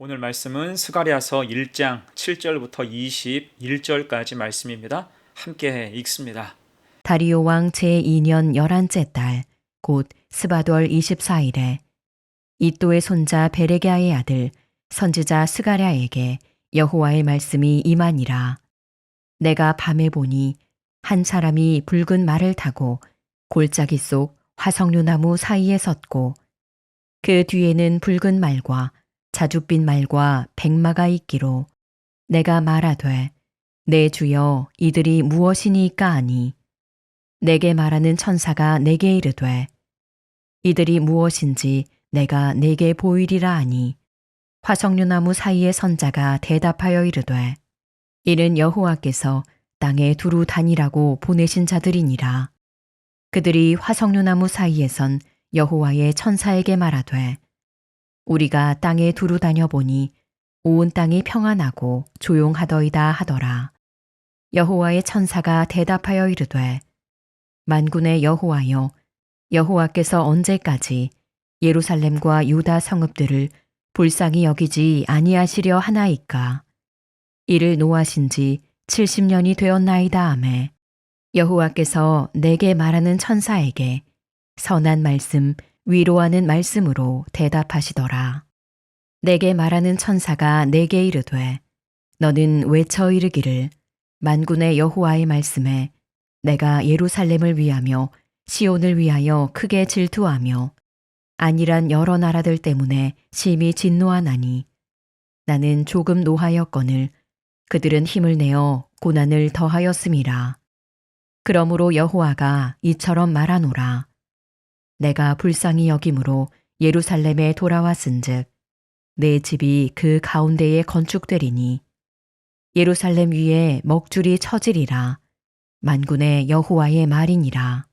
오늘 말씀은 스가랴서 1장 7절부터 21절까지 말씀입니다. 함께 읽습니다. 다리오 왕 제2년 11째 달, 곧 스바돌 24일에 이또의 손자 베레게아의 아들 선지자 스가랴에게 여호와의 말씀이 임하니라. 내가 밤에 보니 한 사람이 붉은 말을 타고 골짜기 속 화석류나무 사이에 섰고 그 뒤에는 붉은 말과 자줏빛 말과 백마가 있기로 내가 말하되 내 주여 이들이 무엇이니까 하니 내게 말하는 천사가 내게 이르되 이들이 무엇인지 내가 내게 보이리라 하니 화석류나무 사이의 선자가 대답하여 이르되 이는 여호와께서 땅에 두루 다니라고 보내신 자들이니라. 그들이 화석류나무 사이에 선 여호와의 천사에게 말하되 우리가 땅에 두루 다녀보니 온 땅이 평안하고 조용하더이다 하더라. 여호와의 천사가 대답하여 이르되 만군의 여호와여 여호와께서 언제까지 예루살렘과 유다 성읍들을 불쌍히 여기지 아니하시려 하나이까. 이를 노하신 지 70년이 되었나이다 하매 여호와께서 내게 말하는 천사에게 선한 말씀 위로하는 말씀으로 대답하시더라. 내게 말하는 천사가 내게 이르되 너는 외쳐 이르기를 만군의 여호와의 말씀에 내가 예루살렘을 위하며 시온을 위하여 크게 질투하며 안일한 여러 나라들 때문에 심히 진노하나니 나는 조금 노하였거늘 그들은 힘을 내어 고난을 더하였음이라. 그러므로 여호와가 이처럼 말하노라. 내가 불쌍히 여김으로 예루살렘에 돌아왔은즉 내 집이 그 가운데에 건축되리니 예루살렘 위에 먹줄이 처지리라. 만군의 여호와의 말이니라.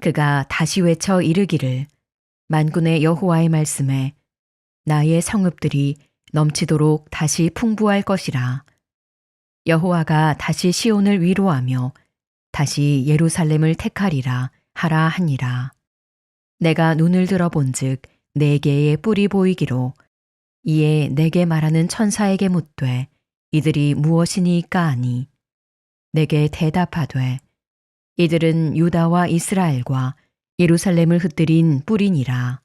그가 다시 외쳐 이르기를 만군의 여호와의 말씀에 나의 성읍들이 넘치도록 다시 풍부할 것이라. 여호와가 다시 시온을 위로하며 다시 예루살렘을 택하리라 하라 하니라. 내가 눈을 들어본즉 네 개의 뿔이 보이기로 이에 내게 말하는 천사에게 묻되 이들이 무엇이니까 하니 내게 대답하되 이들은 유다와 이스라엘과 예루살렘을 흩뜨린 뿔이니라.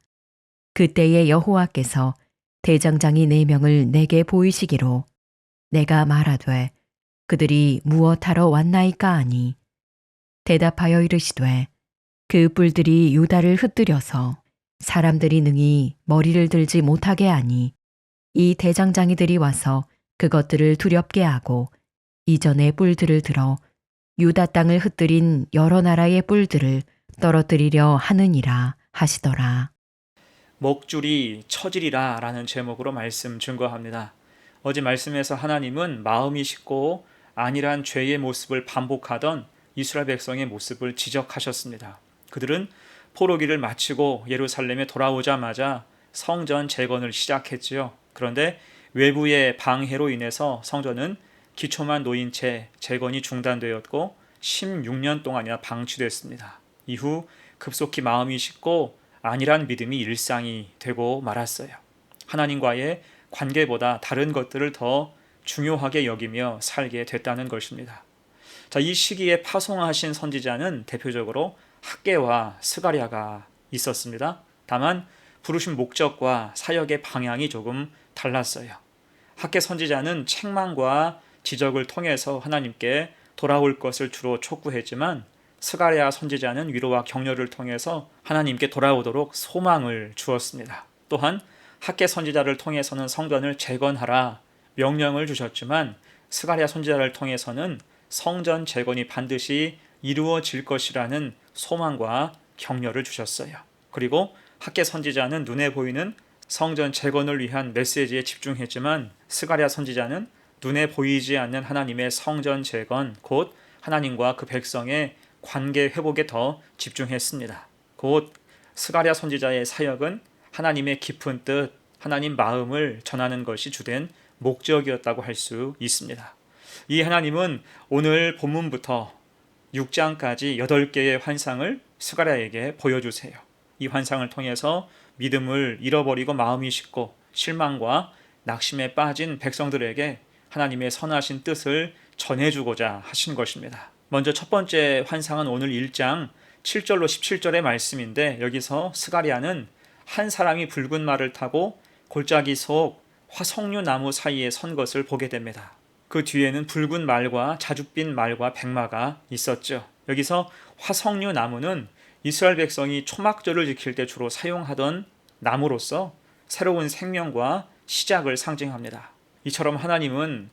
그때에 여호와께서 대장장이 4명을 내게 보이시기로 내가 말하되 그들이 무엇하러 왔나이까 하니 대답하여 이르시되 그 뿔들이 유다를 흩뜨려서 사람들이 능히 머리를 들지 못하게 하니 이 대장장이들이 와서 그것들을 두렵게 하고 이전의 뿔들을 들어 유다 땅을 흩뜨린 여러 나라의 뿔들을 떨어뜨리려 하느니라 하시더라. 먹줄이 처지리라 라는 제목으로 말씀 증거합니다. 어제 말씀에서 하나님은 마음이 식고 안일한 죄의 모습을 반복하던 이스라엘 백성의 모습을 지적하셨습니다. 그들은 포로기를 마치고 예루살렘에 돌아오자마자 성전 재건을 시작했지요. 그런데 외부의 방해로 인해서 성전은 기초만 놓인 채 재건이 중단되었고 16년 동안이나 방치됐습니다. 이후 급속히 마음이 식고 안일한 믿음이 일상이 되고 말았어요. 하나님과의 관계보다 다른 것들을 더 중요하게 여기며 살게 됐다는 것입니다. 자, 이 시기에 파송하신 선지자는 대표적으로 학개와 스가랴가 있었습니다. 다만 부르신 목적과 사역의 방향이 조금 달랐어요. 학개 선지자는 책망과 지적을 통해서 하나님께 돌아올 것을 주로 촉구했지만 스가랴 선지자는 위로와 격려를 통해서 하나님께 돌아오도록 소망을 주었습니다. 또한 학개 선지자를 통해서는 성전을 재건하라 명령을 주셨지만 스가랴 선지자를 통해서는 성전 재건이 반드시 이루어질 것이라는 소망과 격려를 주셨어요. 그리고 학개 선지자는 눈에 보이는 성전 재건을 위한 메시지에 집중했지만 스가랴 선지자는 눈에 보이지 않는 하나님의 성전 재건, 곧 하나님과 그 백성의 관계 회복에 더 집중했습니다. 곧 스가랴 선지자의 사역은 하나님의 깊은 뜻, 하나님 마음을 전하는 것이 주된 목적이었다고 할 수 있습니다. 이 하나님은 오늘 본문부터 6장까지 8개의 환상을 스가랴에게 보여주세요. 이 환상을 통해서 믿음을 잃어버리고 마음이 식고 실망과 낙심에 빠진 백성들에게 하나님의 선하신 뜻을 전해주고자 하신 것입니다. 먼저 첫 번째 환상은 오늘 1장 7절로 17절의 말씀인데, 여기서 스가랴는 한 사람이 붉은 말을 타고 골짜기 속 화석류 나무 사이에 선 것을 보게 됩니다. 그 뒤에는 붉은 말과 자줏빛 말과 백마가 있었죠. 여기서 화석류 나무는 이스라엘 백성이 초막절을 지킬 때 주로 사용하던 나무로서 새로운 생명과 시작을 상징합니다. 이처럼 하나님은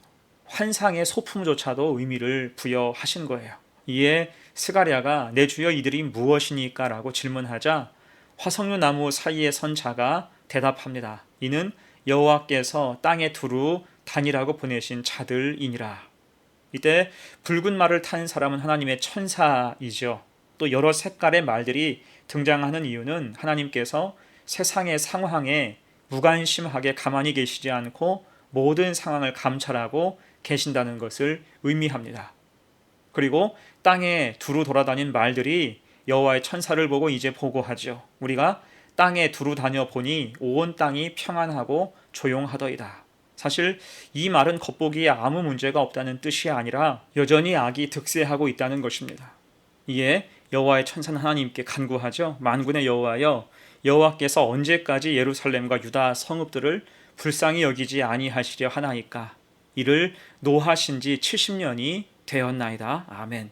환상의 소품조차도 의미를 부여하신 거예요. 이에 스가랴가 내 주여 이들이 무엇이니까 라고 질문하자 화석류 나무 사이에 선 자가 대답합니다. 이는 여호와께서 땅에 두루 다니라고 보내신 자들이니라. 이때 붉은 말을 탄 사람은 하나님의 천사이죠. 또 여러 색깔의 말들이 등장하는 이유는 하나님께서 세상의 상황에 무관심하게 가만히 계시지 않고 모든 상황을 감찰하고 계신다는 것을 의미합니다. 그리고 땅에 두루 돌아다닌 말들이 여호와의 천사를 보고 이제 보고하죠. 우리가 땅에 두루 다녀 보니 온 땅이 평안하고 조용하더이다. 사실 이 말은 겉보기에 아무 문제가 없다는 뜻이 아니라 여전히 악이 득세하고 있다는 것입니다. 이에 여호와의 천사는 하나님께 간구하죠. 만군의 여호와여, 여호와께서 언제까지 예루살렘과 유다 성읍들을 불쌍히 여기지 아니하시려 하나이까? 이를 노하신 지 70년이 되었나이다. 아멘.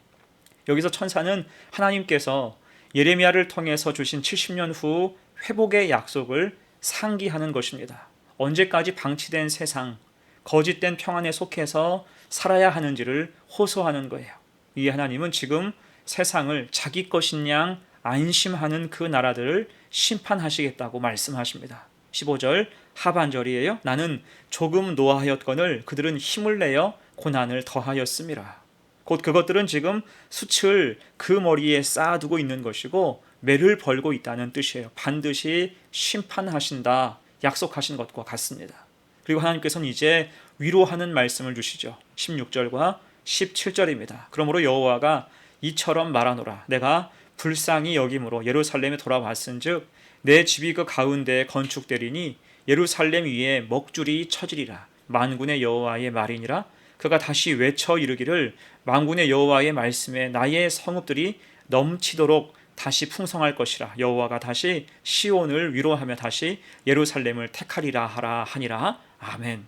여기서 천사는 하나님께서 예레미야를 통해서 주신 70년 후 회복의 약속을 상기하는 것입니다. 언제까지 방치된 세상, 거짓된 평안에 속해서 살아야 하는지를 호소하는 거예요. 이 하나님은 지금 세상을 자기 것인 양 안심하는 그 나라들을 심판하시겠다고 말씀하십니다. 15절 하반절이에요. 나는 조금 노하였거늘 그들은 힘을 내어 고난을 더하였음이라. 곧 그것들은 지금 숯을 그 머리에 쌓아두고 있는 것이고 매를 벌고 있다는 뜻이에요. 반드시 심판하신다 약속하신 것과 같습니다. 그리고 하나님께서는 이제 위로하는 말씀을 주시죠. 16절과 17절입니다. 그러므로 여호와가 이처럼 말하노라. 내가 불쌍히 여김으로 예루살렘에 돌아왔은즉 내 집이 그 가운데에 건축되리니 예루살렘 위에 먹줄이 쳐지리라. 만군의 여호와의 말이니라. 그가 다시 외쳐 이르기를 만군의 여호와의 말씀에 나의 성읍들이 넘치도록 다시 풍성할 것이라. 여호와가 다시 시온을 위로하며 다시 예루살렘을 택하리라 하라 하니라. 아멘.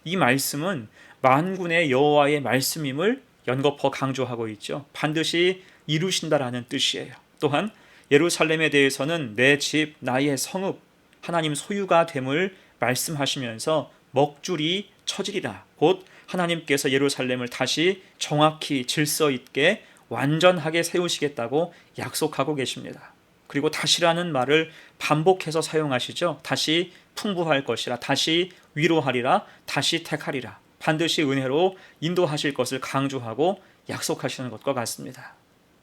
이 말씀은 만군의 여호와의 말씀임을 연거푸 강조하고 있죠. 반드시 이루신다라는 뜻이에요. 또한 예루살렘에 대해서는 내 집, 나의 성읍, 하나님 소유가 됨을 말씀하시면서 먹줄이 쳐지리라. 곧 하나님께서 예루살렘을 다시 정확히 질서 있게 완전하게 세우시겠다고 약속하고 계십니다. 그리고 다시라는 말을 반복해서 사용하시죠. 다시 풍부할 것이라, 다시 위로하리라, 다시 택하리라. 반드시 은혜로 인도하실 것을 강조하고 약속하시는 것과 같습니다.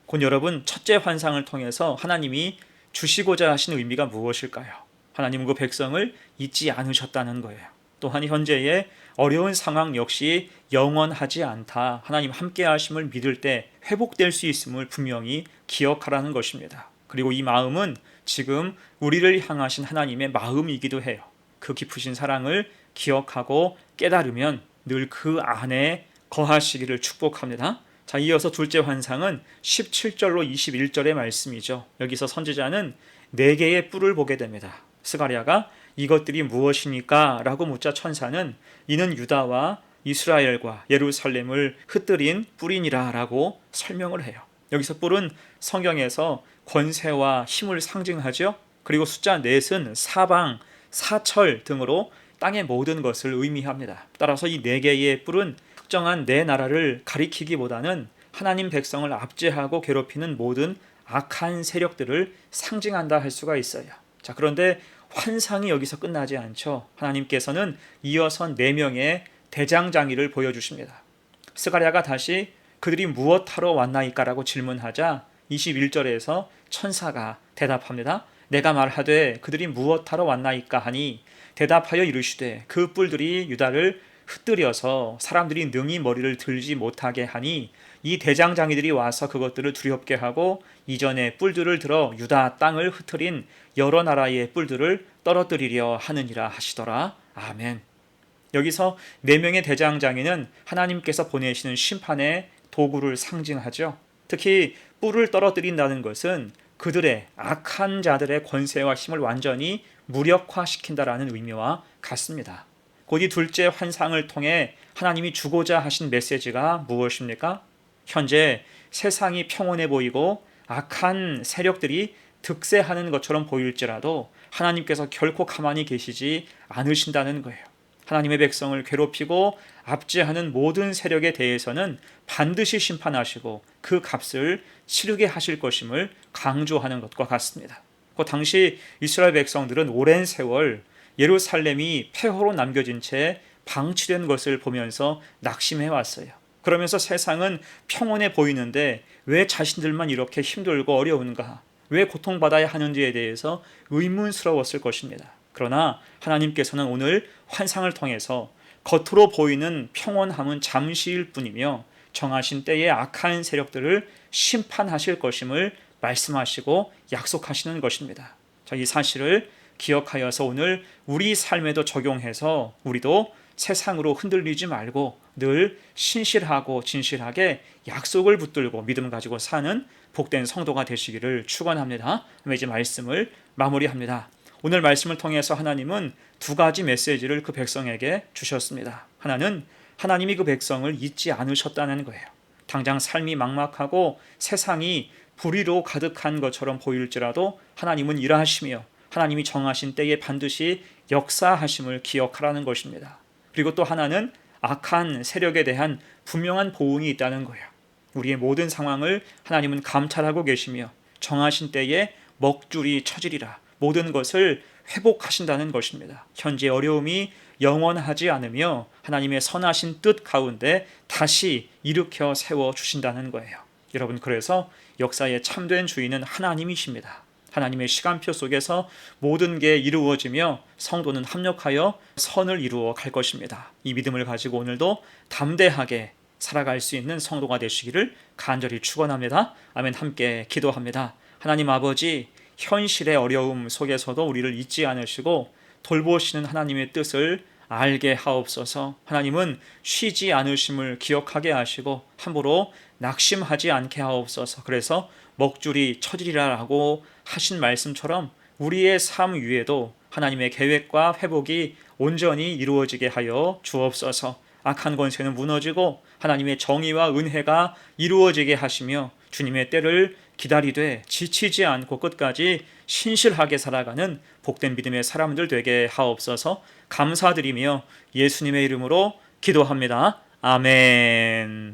곧 여러분, 첫째 환상을 통해서 하나님이 주시고자 하신 의미가 무엇일까요? 하나님은 그 백성을 잊지 않으셨다는 거예요. 또한 현재의 어려운 상황 역시 영원하지 않다. 하나님 함께 하심을 믿을 때 회복될 수 있음을 분명히 기억하라는 것입니다. 그리고 이 마음은 지금 우리를 향하신 하나님의 마음이기도 해요. 그 깊으신 사랑을 기억하고 깨달으면 늘 그 안에 거하시기를 축복합니다. 자, 이어서 둘째 환상은 17절로 21절의 말씀이죠. 여기서 선지자는 4개의 뿔을 보게 됩니다. 스가랴가 이것들이 무엇이니까? 라고 묻자 천사는 이는 유다와 이스라엘과 예루살렘을 흩뜨린 뿔이니라 라고 설명을 해요. 여기서 뿔은 성경에서 권세와 힘을 상징하죠. 그리고 숫자 4은 사방, 사철 등으로 땅의 모든 것을 의미합니다. 따라서 이 4개의 뿔은 특정한 내 나라를 가리키기보다는 하나님 백성을 압제하고 괴롭히는 모든 악한 세력들을 상징한다 할 수가 있어요. 자, 그런데 환상이 여기서 끝나지 않죠. 하나님께서는 이어서 4명의 대장장이를 보여주십니다. 스가랴가 다시 그들이 무엇하러 왔나이까라고 질문하자 21절에서 천사가 대답합니다. 내가 말하되 그들이 무엇하러 왔나이까 하니 대답하여 이르시되 그 뿔들이 유다를 흩뜨려서 사람들이 능히 머리를 들지 못하게 하니 이 대장장이들이 와서 그것들을 두렵게 하고 이전에 뿔들을 들어 유다 땅을 흩트린 여러 나라의 뿔들을 떨어뜨리려 하느니라 하시더라. 아멘. 여기서 4명의 대장장이는 하나님께서 보내시는 심판의 도구를 상징하죠. 특히 뿔을 떨어뜨린다는 것은 그들의 악한 자들의 권세와 힘을 완전히 무력화시킨다라는 의미와 같습니다. 곧 이 둘째 환상을 통해 하나님이 주고자 하신 메시지가 무엇입니까? 현재 세상이 평온해 보이고 악한 세력들이 득세하는 것처럼 보일지라도 하나님께서 결코 가만히 계시지 않으신다는 거예요. 하나님의 백성을 괴롭히고 압제하는 모든 세력에 대해서는 반드시 심판하시고 그 값을 치르게 하실 것임을 강조하는 것과 같습니다. 그 당시 이스라엘 백성들은 오랜 세월 예루살렘이 폐허로 남겨진 채 방치된 것을 보면서 낙심해 왔어요. 그러면서 세상은 평온해 보이는데 왜 자신들만 이렇게 힘들고 어려운가? 왜 고통받아야 하는지에 대해서 의문스러웠을 것입니다. 그러나 하나님께서는 오늘 환상을 통해서 겉으로 보이는 평온함은 잠시일 뿐이며 정하신 때에 악한 세력들을 심판하실 것임을 말씀하시고 약속하시는 것입니다. 자, 이 사실을 기억하여서 오늘 우리 삶에도 적용해서 우리도 세상으로 흔들리지 말고 늘 신실하고 진실하게 약속을 붙들고 믿음 가지고 사는 복된 성도가 되시기를 축원합니다. 이제 말씀을 마무리합니다. 오늘 말씀을 통해서 하나님은 2가지 메시지를 그 백성에게 주셨습니다. 하나는 하나님이 그 백성을 잊지 않으셨다는 거예요. 당장 삶이 막막하고 세상이 불의로 가득한 것처럼 보일지라도 하나님은 일하시며 하나님이 정하신 때에 반드시 역사하심을 기억하라는 것입니다. 그리고 또 하나는 악한 세력에 대한 분명한 보응이 있다는 거예요. 우리의 모든 상황을 하나님은 감찰하고 계시며 정하신 때에 먹줄이 쳐지리라 모든 것을 회복하신다는 것입니다. 현재 어려움이 영원하지 않으며 하나님의 선하신 뜻 가운데 다시 일으켜 세워주신다는 거예요. 여러분, 그래서 역사의 참된 주인은 하나님이십니다. 하나님의 시간표 속에서 모든 게 이루어지며 성도는 합력하여 선을 이루어 갈 것입니다. 이 믿음을 가지고 오늘도 담대하게 살아갈 수 있는 성도가 되시기를 간절히 축원합니다. 아멘. 함께 기도합니다. 하나님 아버지, 현실의 어려움 속에서도 우리를 잊지 않으시고 돌보시는 하나님의 뜻을 알게 하옵소서. 하나님은 쉬지 않으심을 기억하게 하시고 함부로 낙심하지 않게 하옵소서. 그래서 먹줄이 쳐지리라고 하신 말씀처럼 우리의 삶 위에도 하나님의 계획과 회복이 온전히 이루어지게 하여 주옵소서. 악한 권세는 무너지고 하나님의 정의와 은혜가 이루어지게 하시며 주님의 때를 기다리되 지치지 않고 끝까지 신실하게 살아가는 복된 믿음의 사람들 되게 하옵소서. 감사드리며 예수님의 이름으로 기도합니다. 아멘.